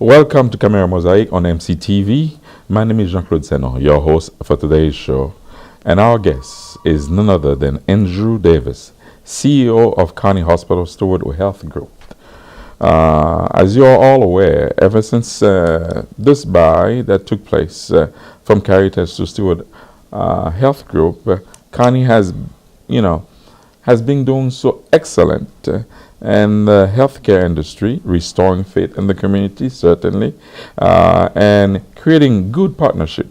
Welcome to Camera Mosaic on MCTV. My name is Jean-Claude Senon, your host for today's show. And our guest is none other than Andrew Davis, CEO of Carney Hospital, Steward Health Group. As you are all aware, ever since this buy that took place from Caritas to Steward Health Group, Carney has been doing so excellent in the healthcare industry, restoring faith in the community, certainly, and creating good partnership.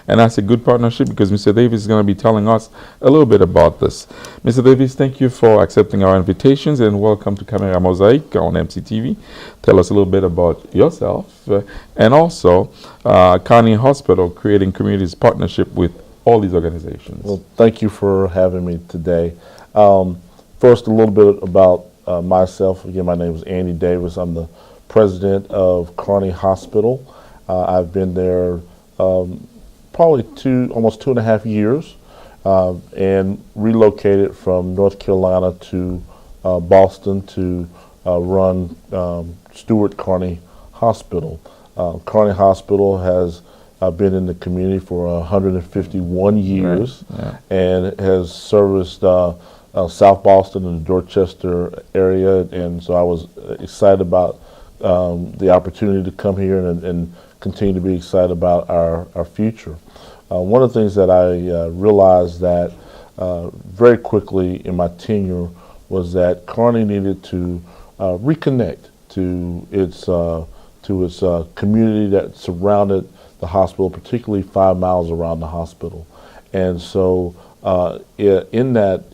And I say good partnership because Mr. Davis is going to be telling us a little bit about this. Mr. Davis, thank you for accepting our invitations and welcome to Camera Mosaic on MCTV. Tell us a little bit about yourself and also Carney Hospital creating communities partnership with all these organizations. Well, thank you for having me today. First, a little bit about myself. Again, my name is Andy Davis. I'm the president of Carney Hospital. I've been there probably almost 2.5 years, and relocated from North Carolina to Boston to run Steward Carney Hospital. Carney Hospital has been in the community for 151 years, right. Yeah. And has serviced South Boston and the Dorchester area, and so I was excited about the opportunity to come here and continue to be excited about our future. One of the things that I realized that very quickly in my tenure was that Carney needed to reconnect to its community that surrounded the hospital, particularly 5 miles around the hospital. And so in that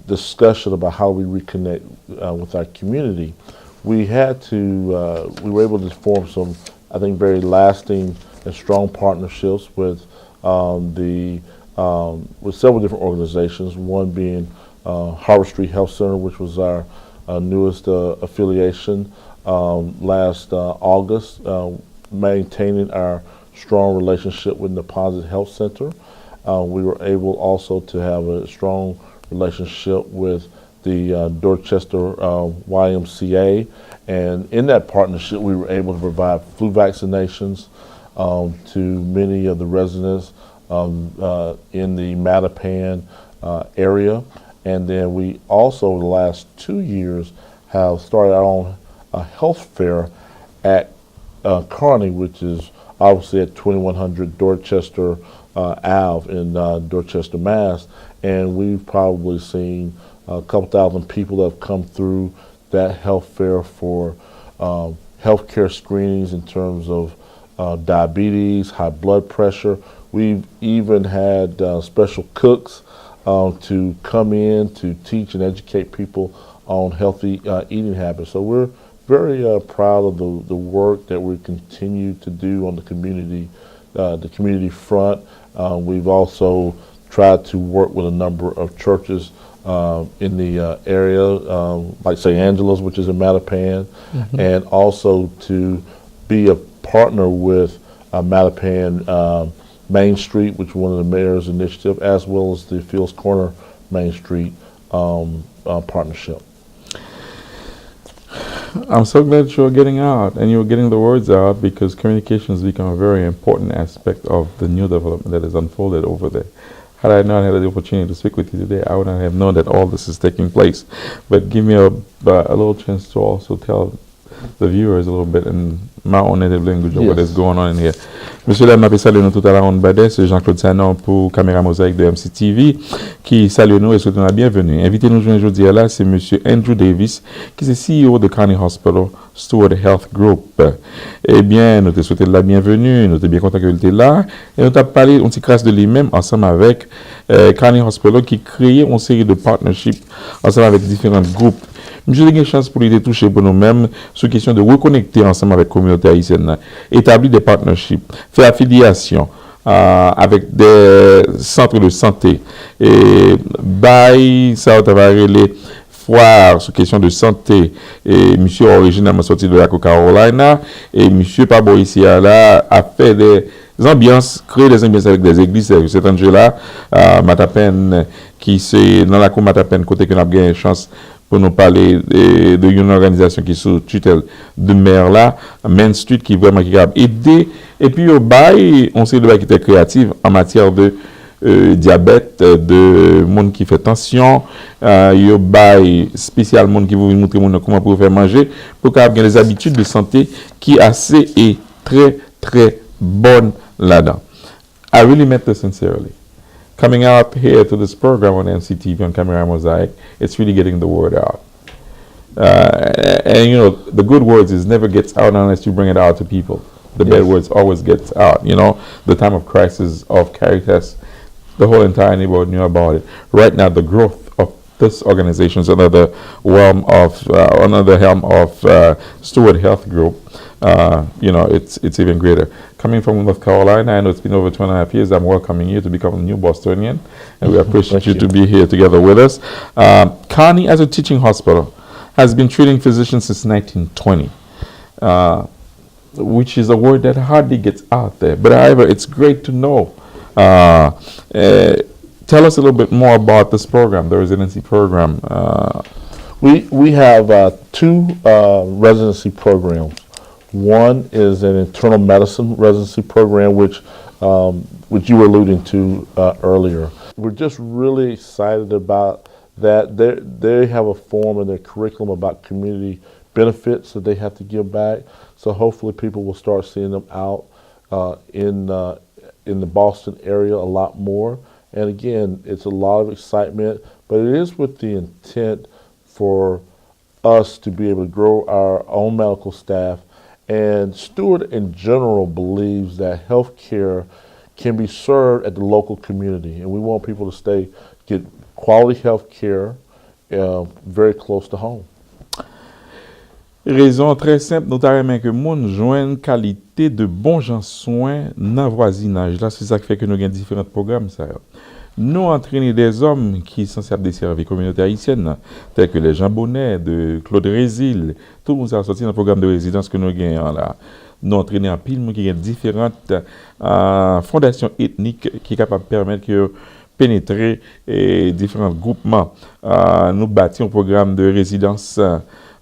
discussion about how we reconnect with our community, we were able to form some, I think, very lasting and strong partnerships with several different organizations. One being Harvard Street Health Center, which was our newest affiliation last August, maintaining our strong relationship with Deposit Health Center. We were able also to have a strong relationship with the Dorchester YMCA, and in that partnership we were able to provide flu vaccinations to many of the residents in the Mattapan area. And then we also, the last 2 years, have started our own health fair at Carney, which is obviously at 2100 Dorchester Ave in Dorchester, Mass. And we've probably seen a couple thousand people that have come through that health fair for healthcare screenings in terms of diabetes, high blood pressure. We've even had special cooks to come in to teach and educate people on healthy eating habits. So we're very proud of the work that we continue to do on the community front. We've also tried to work with a number of churches in the area, like St. Angela's, which is in Mattapan, mm-hmm. and also to be a partner with Mattapan Main Street, which is one of the mayor's initiative, as well as the Fields Corner Main Street partnership. I'm so glad you're getting out and you're getting the words out, because communication has become a very important aspect of the new development that has unfolded over there. Had I not had the opportunity to speak with you today, I would not have known that all this is taking place. But give me a little chance to also tell the viewers a little bit in my own native language of what is going on in here. Monsieur le Maire, salut nous tout à l'heure en badé, c'est Jean-Claude Senon pour Caméra Mosaïque de MCTV qui salue nous et souhaite la bienvenue. Invité nous aujourd'hui là, c'est Monsieur Andrew Davis, qui est CEO de Carney Hospital, Steward Health Group. Eh bien, nous te souhaitons la bienvenue, nous te bien content que tu es là, et nous t'avons parlé, on s'y crasse de lui-même ensemble avec Carney Hospital qui crée une série de partnerships ensemble avec différents groupes. J'ai eu une chance pour les toucher pour nous-mêmes sur la question de reconnecter ensemble avec la communauté haïtienne, établir des partnerships, faire affiliation avec des centres de santé. Et ça va les foires sur question de santé. Et monsieur originalement sorti de la Carolina et monsieur Pabo ici là a fait des ambiances, créer des ambiances avec des églises. Cet Angela Matapen qui c'est dans la cour Matapen côté qu'on a bien chance pour nous parler de une organisation qui est sous tutelle de maire là, Main Street, qui vraiment qui a aidé. Et puis, au bail, on sait de qui était créative en matière de diabète, de monde qui fait tension, il bail spécial monde qui vous montrer comment pour faire manger, pour qu'il y ait des habitudes de santé qui assez et très, très bonnes là-dedans. I really meant this sincerely. Coming out here to this program on NCTV on Camera Mosaic, it's really getting the word out. And you know, the good words is never gets out unless you bring it out to people. The bad words always gets out. You know, the time of crisis of Caritas, the whole entire neighborhood knew about it. Right now, the growth of this organization is under the helm of Steward Health Group. You know, it's even greater. Coming from North Carolina, I know it's been over 2.5 years. I'm welcoming you to become a new Bostonian, and we appreciate you to be here together with us. Carney, as a teaching hospital, has been treating physicians since 1920, which is a word that hardly gets out there. But however, it's great to know. Tell us a little bit more about this program, the residency program. We have two residency programs. One is an internal medicine residency program, which you were alluding to earlier. We're just really excited about that. They have a form in their curriculum about community benefits that they have to give back. So hopefully people will start seeing them out in the Boston area a lot more. And again, it's a lot of excitement, but it is with the intent for us to be able to grow our own medical staff. And Steward in general believes that health care can be served at the local community. And we want people to get quality health care very close to home. Raison très simple, nous avons que monde joigne qualité de bons gens soins dans voisinage. Là, c'est ça qui fait que nous avons différents programmes. Ça. Nous entraîner des hommes qui sont censés desservir la communauté haïtienne, tels que les Jean Bonnet, de Claude Résil, tout le monde a sorti dans le programme de résidence que nous avons là. Nous entraîner en pile, qui ont différentes fondations ethniques qui sont capables de permettre que pénétrer différents groupements. Nous bâtissons un programme de résidence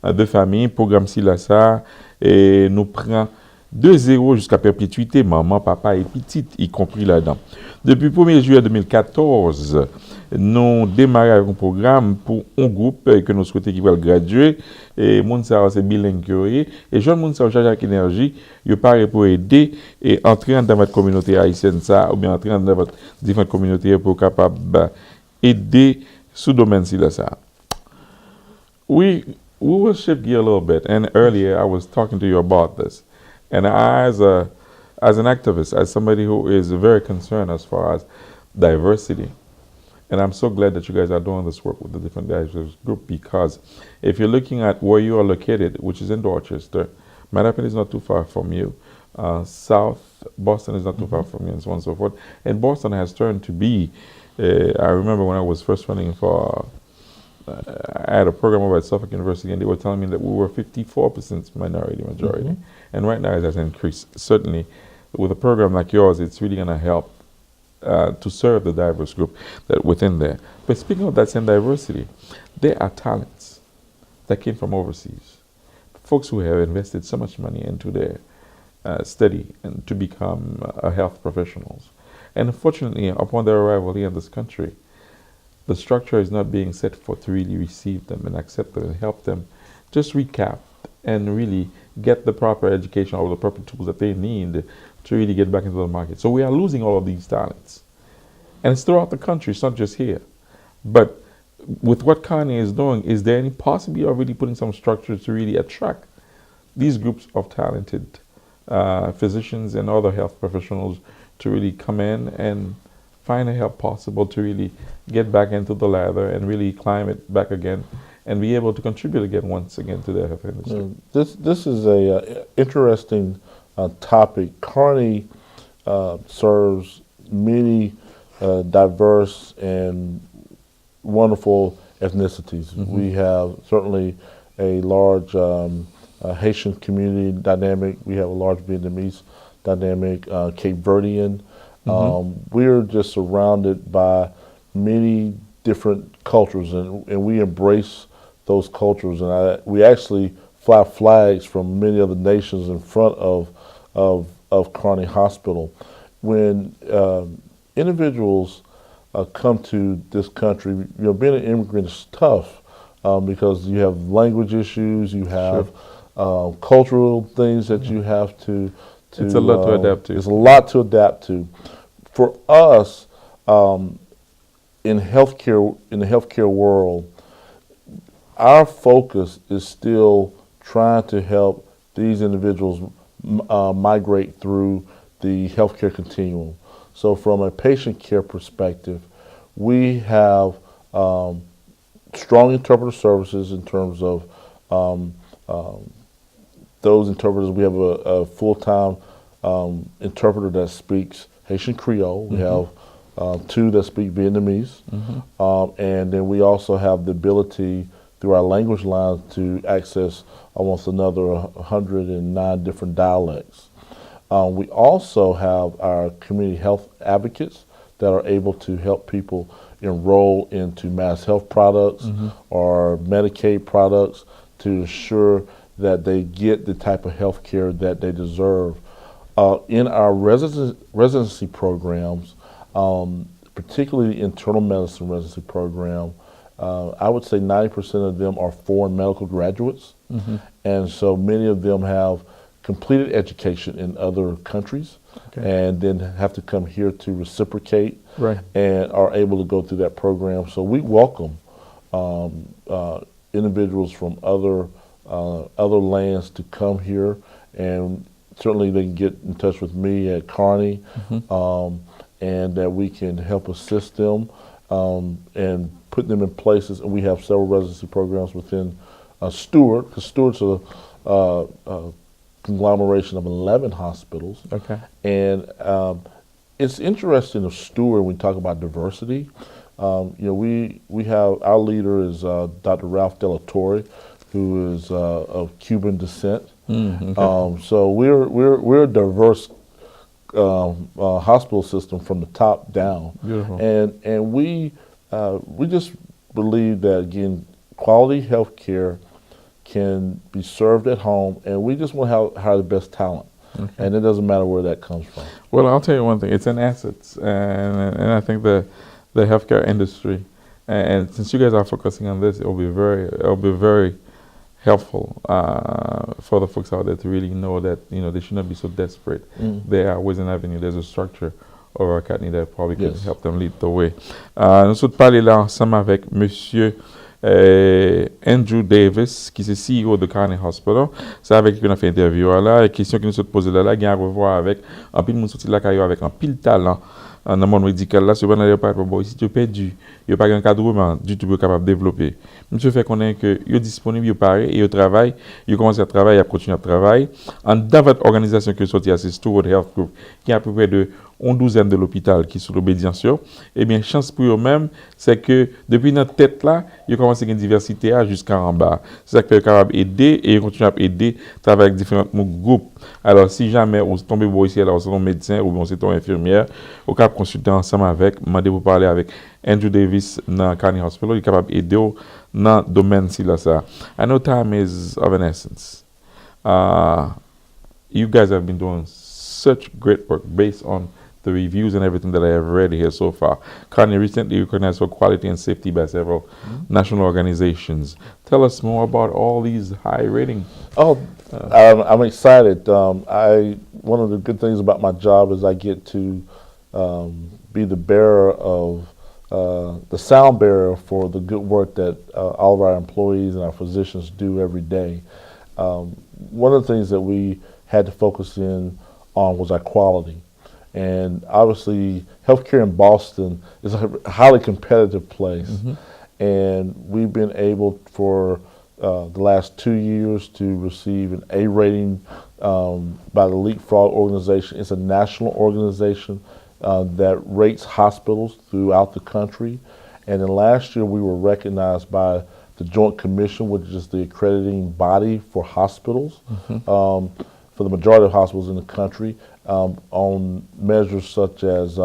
de famille, programme Silassa, et nous prenons de 0 jusqu'à perpétuité, maman, papa et petite, y compris là-dedans. Depuis le 1er juillet 2014, nous démarrons avec un programme pour un groupe que nous souhaitons qui va graduer. Et moun sa c'est bilingue et jeune moun sa charge avec énergie, il paraît pour aider et entrer dans votre communauté haïtienne ça ou bien entrer dans votre différentes communautés pour capable aider sous domaine ci là ça. We will shift gear a little bit, and earlier I was talking to you about this. And as an activist, as somebody who is very concerned as far as diversity, and I'm so glad that you guys are doing this work with the different diverse group, because if you're looking at where you are located, which is in Dorchester, Manhattan is not too far from you. South Boston is not too far from you, and so on and so forth. And Boston has turned to be, I remember when I was first running for, I had a program over at Suffolk University, and they were telling me that we were 54% minority majority. Mm-hmm. And right now it has increased. Certainly, with a program like yours, it's really going to help to serve the diverse group that within there. But speaking of that same diversity, there are talents that came from overseas. Folks who have invested so much money into their study and to become health professionals. And unfortunately, upon their arrival here in this country, the structure is not being set for to really receive them and accept them and help them just recap and really get the proper education or the proper tools that they need to really get back into the market. So we are losing all of these talents. And it's throughout the country, it's not just here. But with what Carney is doing, is there any possibility of really putting some structure to really attract these groups of talented physicians and other health professionals to really come in and find a help possible to really get back into the ladder and really climb it back again and be able to contribute again once again to the health industry? This is a interesting topic. Carney serves many diverse and wonderful ethnicities. Mm-hmm. We have certainly a large Haitian community dynamic. We have a large Vietnamese dynamic, Cape Verdean. Mm-hmm. We're just surrounded by many different cultures, and we embrace those cultures, and we actually fly flags from many other nations in front of Carney Hospital. When individuals come to this country, being an immigrant is tough because you have language issues, you have cultural things that you have to. It's a lot to adapt to. It's a lot to adapt to. For us, in the healthcare world, our focus is still trying to help these individuals migrate through the healthcare continuum. So from a patient care perspective, we have strong interpreter services in terms of those interpreters. We have a full-time interpreter that speaks Haitian Creole. We have two that speak Vietnamese. And then we also have the ability through our language line to access almost another 109 different dialects. We also have our community health advocates that are able to help people enroll into mass health products or Medicaid products to ensure that they get the type of health care that they deserve. In our residency programs, particularly the internal medicine residency program, I would say 90% of them are foreign medical graduates. And so many of them have completed education in other countries and then have to come here to reciprocate and are able to go through that program. So we welcome individuals from other lands to come here, and certainly they can get in touch with me at Carney, and that we can help assist them and put them in places. And we have several residency programs within Steward, because Steward's a conglomeration of 11 hospitals. And it's interesting of Steward when we talk about diversity. We have, our leader is Dr. Ralph De La Torre, who is of Cuban descent. So we're a diverse hospital system from the top down. And we just believe that, again, quality health care can be served at home, and we just want to hire the best talent. And it doesn't matter where that comes from. Well, I'll tell you one thing, it's an asset, and I think the healthcare industry, and since you guys are focusing on this, it'll be very helpful for the folks out there to really know that they should not be so desperate. There are ways and avenues. There's a structure over Carney that probably can help them lead the way. Nous sommes parlé là ensemble avec Monsieur Andrew Davis, qui est CEO de Carney Hospital. C'est avec lui qu'on a fait interview là. La question qui nous sont posée là, il y a à revoir avec un pile monde sorti là avec un pile talent. Dans le monde médical là, souvent il pas bon si tu perdu, il y a pas un encadrement du tout capable de développer. Monsieur fait connaître que il est disponible, il paraît et il travaille, il commence à travailler, il continue à travailler en dans votre organisation que sorti à Steward Health Group qui a à peu près de 12 de l'hôpital qui sous l'obédience. Eh bien chance pour eux-mêmes, c'est que depuis notre tête là, il commence à une diversité jusqu'à en bas. C'est ça qui est capable d'aider et continue à aider travailler avec différents groupes. Alors si jamais vous tombez ici là, vous êtes un médecin ou vous êtes une infirmière, vous pouvez consulter ensemble avec, demandez vous parler avec Andrew Davis dans Carney Hospital, il est capable d'aider dans le domaine si là ça. I know time is of an essence. You guys have been doing such great work based on the reviews and everything that I have read here so far. Carney recently recognized for quality and safety by several national organizations. Tell us more about all these high ratings. I'm excited. One of the good things about my job is I get to be the bearer of the sound bearer for the good work that all of our employees and our physicians do every day. One of the things that we had to focus in on was our quality. And obviously, healthcare in Boston is a highly competitive place. And we've been able for the last 2 years to receive an A rating by the Leapfrog organization. It's a national organization that rates hospitals throughout the country. And then last year, we were recognized by the Joint Commission, which is the accrediting body for hospitals, for the majority of hospitals in the country, on measures such as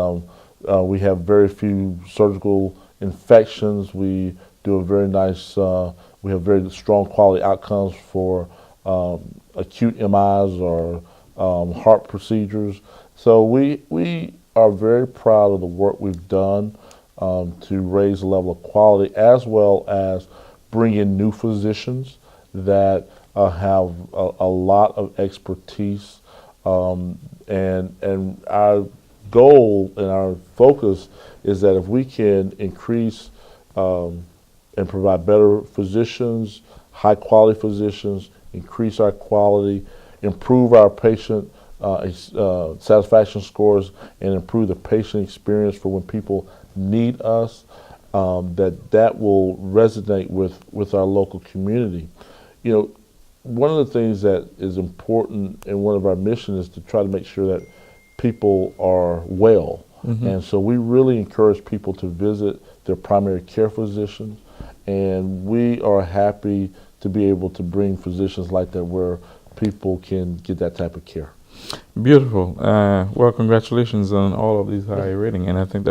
we have very few surgical infections, we do a very nice, we have very strong quality outcomes for acute MIs or heart procedures. So we are very proud of the work we've done to raise the level of quality, as well as bring in new physicians that have a lot of expertise. And our goal and our focus is that if we can increase and provide better physicians, high quality physicians, increase our quality, improve our patient satisfaction scores, and improve the patient experience for when people need us, that will resonate with our local community. You know, one of the things that is important in one of our missions is to try to make sure that people are well. And so we really encourage people to visit their primary care physicians, and we are happy to be able to bring physicians like that where people can get that type of care. Beautiful. Well, congratulations on all of these high rating, and I think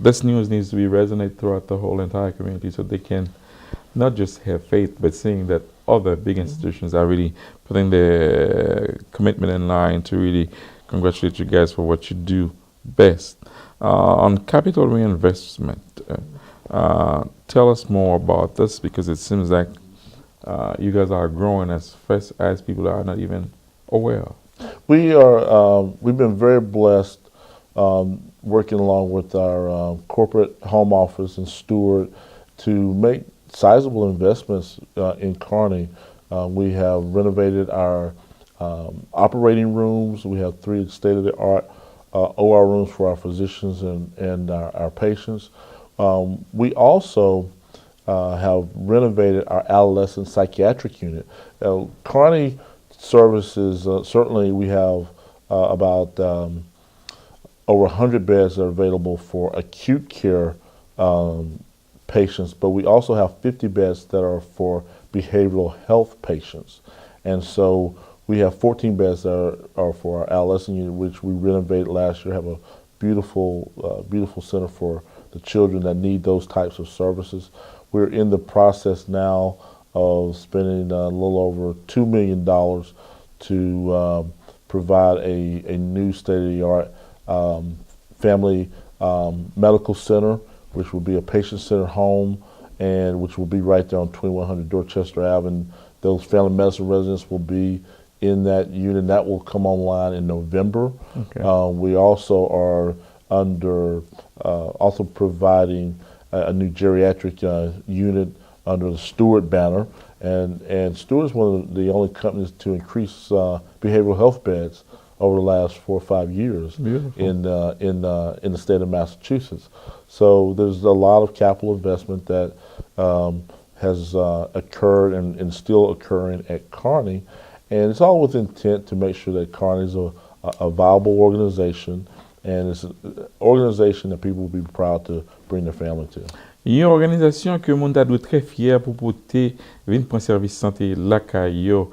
this news needs to be resonate throughout the whole entire community, so they can not just have faith, but seeing that other big institutions are really putting their commitment in line to really congratulate you guys for what you do best. On capital reinvestment, tell us more about this, because it seems like you guys are growing as fast as people are not even aware of. We've been very blessed working along with our corporate home office and Steward to make sizable investments in Carney. We have renovated our operating rooms. We have 3 state-of-the-art OR rooms for our physicians and our patients. We also have renovated our adolescent psychiatric unit. Carney services, certainly we have about over 100 beds that are available for acute care patients, but we also have 50 beds that are for behavioral health patients. And so we have 14 beds that are for our adolescent unit, which we renovated last year. Have a beautiful center for the children that need those types of services. We're in the process now of spending a little over $2 million to provide a new state-of-the-art family medical center, which will be a patient-centered home, and which will be right there on 2100 Dorchester Ave. And those family medicine residents will be in that unit. That will come online in November. Okay. We also are also providing a new geriatric unit under the Steward banner, and Steward is one of the only companies to increase behavioral health beds over the last 4 or 5 years in the state of Massachusetts. So there's a lot of capital investment that has occurred and still occurring at Carney, and it's all with intent to make sure that Carney is a viable organization, and it's an organization that people will be proud to bring their family to. Il y a une organisation que moun ta doit très fier pour porter vinn prendre service santé là yo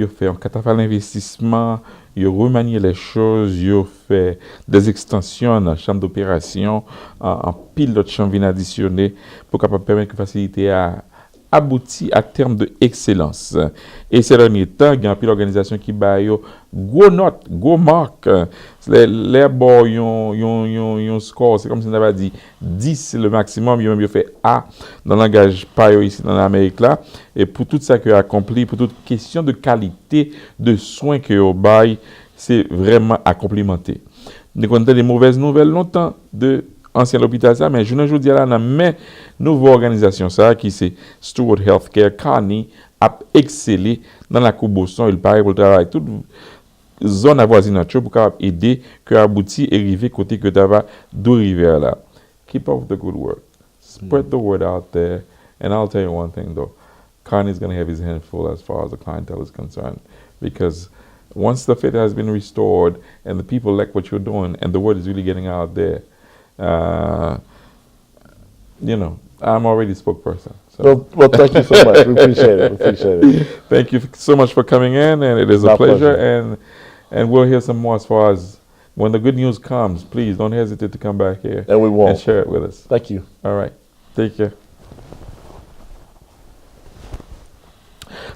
fait un catafal investissement, yo remanier les choses, yo fait des extensions dans chambre d'opération, en pile d'autres chambres vinn additionner pour capable permettre que faciliter à abouti à terme de excellence. Et ces derniers temps, il y a une pile d'organisation qui bat yo gros note, gros marque. Les bords yon score, c'est comme si on avait dit 10 c'est le maximum, yon fait A dans le langage PAYO ici dans l'Amérique là. Et pour tout ça que accompli, pour toute question de qualité de soins que yo bail, c'est vraiment à complimenter. Nous avons des mauvaises nouvelles longtemps de ancien hôpital ça, mais je ne dis là dans mes nouvelle organisation ça qui c'est Steward Healthcare Carney a excellé dans la Coupe-Boston, il paraît pour travailler toute zone avoisinante pour capable aider que abouti et arriver côté que t'ava d'où rivière là. Keep up the good work. Spread the word out there, and I'll tell you one thing though. Carney is going to have his hand full as far as the clientele is concerned, because once the faith has been restored and the people like what you're doing and the word is really getting out there, you know, I'm already a spokesperson. So. Well, thank you so much. We appreciate it. Thank you so much for coming in, and it is a pleasure. And we'll hear some more as far as when the good news comes. Please don't hesitate to come back here. And we won't. And share it with us. Thank you. All right. Take care.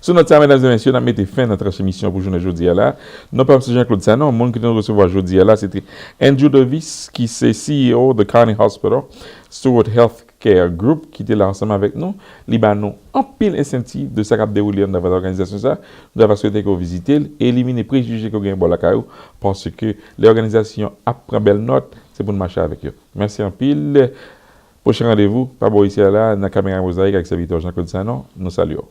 Sur notre temps, mesdames et messieurs, nous avons mis fin à notre émission pour journée aujourd'hui. Nous pas M. Jean-Claude Sanon, le monde qui nous recevoir aujourd'hui, c'était Andrew Davis, qui est CEO de Carney Hospital, Steward Healthcare Group, qui était là ensemble avec nous. Nous en pile incentive de ça qui a déroulé dans votre organisation. Ça. Nous avons souhaité que vous visitez, éliminer les préjugés que vous avez la caillou, parce que l'organisation apprend belle note, c'est pour nous marcher avec eux. Merci en pile. Prochain rendez-vous, pas bon ici là, dans la caméra mosaïque avec serviteur Jean-Claude Sanon. Nous saluons.